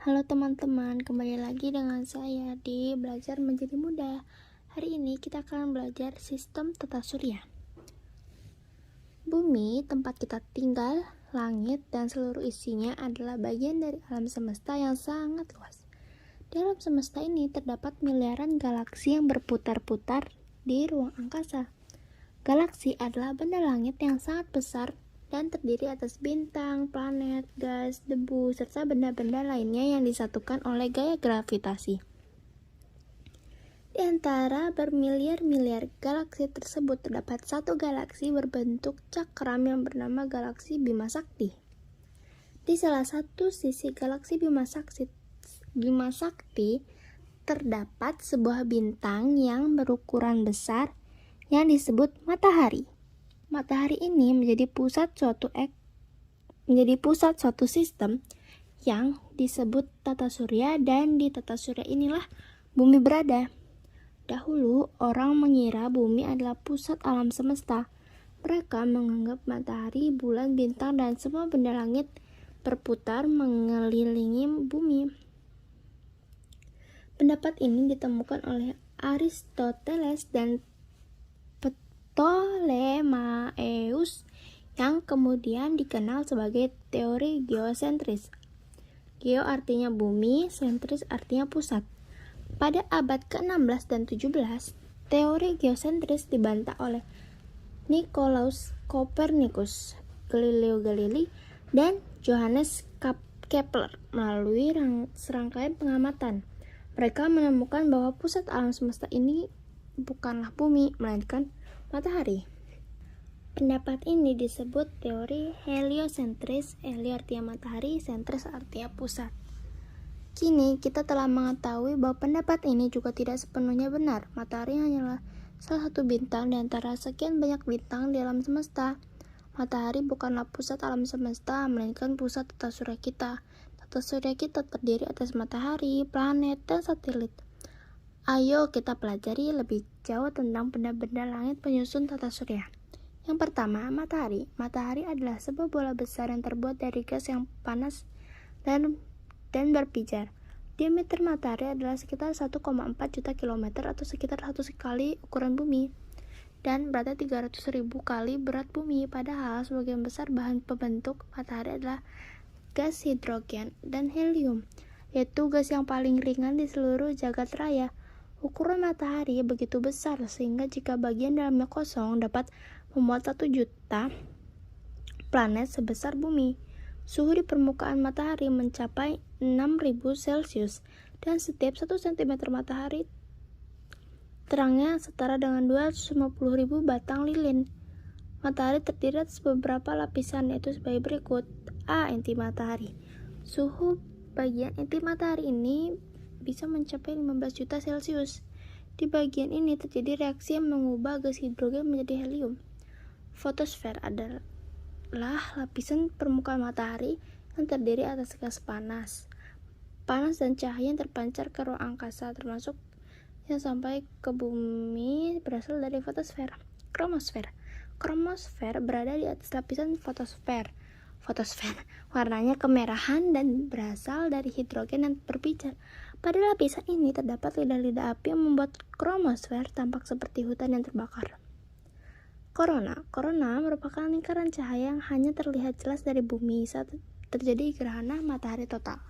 Halo teman-teman, kembali lagi dengan saya di Belajar Menjadi Mudah. Hari ini kita akan belajar sistem tata surya. Bumi, tempat kita tinggal, langit, dan seluruh isinya adalah bagian dari alam semesta yang sangat luas. Di alam semesta ini terdapat miliaran galaksi yang berputar-putar di ruang angkasa. Galaksi adalah benda langit yang sangat besar dan terdiri atas bintang, planet, gas, debu, serta benda-benda lainnya yang disatukan oleh gaya gravitasi. Di antara bermiliar-miliar galaksi tersebut terdapat satu galaksi berbentuk cakram yang bernama galaksi Bima Sakti. Di salah satu sisi galaksi Bima Sakti terdapat sebuah bintang yang berukuran besar yang disebut matahari. Matahari ini menjadi pusat suatu sistem yang disebut tata surya, dan di tata surya inilah bumi berada. Dahulu orang mengira bumi adalah pusat alam semesta. Mereka menganggap matahari, bulan, bintang, dan semua benda langit berputar mengelilingi bumi. Pendapat ini ditemukan oleh Aristoteles dan Ptolemaeus yang kemudian dikenal sebagai teori geosentris. Geo artinya bumi, sentris artinya pusat. Pada abad ke-16 dan 17, teori geosentris dibantah oleh Nicolaus Copernicus, Galileo Galilei, dan Johannes Kepler melalui serangkaian pengamatan. Mereka menemukan bahwa pusat alam semesta ini bukanlah bumi, melainkan matahari. Pendapat ini disebut teori heliosentris. Helio artinya matahari, sentris artinya pusat. Kini kita telah mengetahui bahwa pendapat ini juga tidak sepenuhnya benar. Matahari hanyalah salah satu bintang di antara sekian banyak bintang di alam semesta. Matahari bukanlah pusat alam semesta, melainkan pusat tata surya kita. Tata surya kita terdiri atas matahari, planet, dan satelit. Ayo kita pelajari lebih jauh tentang benda-benda langit penyusun tata surya. Yang pertama, matahari. Matahari adalah sebuah bola besar yang terbuat dari gas yang panas dan berpijar. Diameter matahari adalah sekitar 1,4 juta kilometer atau sekitar 1 kali ukuran bumi, dan beratnya 300.000 kali berat bumi. Padahal sebagian besar bahan pembentuk matahari adalah gas hidrogen dan helium, yaitu gas yang paling ringan di seluruh jagat raya. Ukuran matahari begitu besar sehingga jika bagian dalamnya kosong dapat memuat 1 juta planet sebesar bumi. Suhu di permukaan matahari mencapai 6.000 Celcius, dan setiap 1 cm matahari terangnya setara dengan 250.000 batang lilin. Matahari terdiri atas beberapa lapisan, yaitu sebagai berikut. A. Inti matahari. Suhu bagian inti matahari ini bisa mencapai 15 juta Celcius. Di bagian ini terjadi reaksi yang mengubah gas hidrogen menjadi helium. Fotosfer adalah lapisan permukaan matahari yang terdiri atas gas panas dan cahaya yang terpancar ke ruang angkasa, termasuk yang sampai ke bumi berasal dari fotosfer. Kromosfer berada di atas lapisan fotosfer. Warnanya kemerahan dan berasal dari hidrogen yang berpijar. Pada lapisan ini terdapat lidah-lidah api yang membuat kromosfer tampak seperti hutan yang terbakar. Korona merupakan lingkaran cahaya yang hanya terlihat jelas dari bumi saat terjadi gerhana matahari total.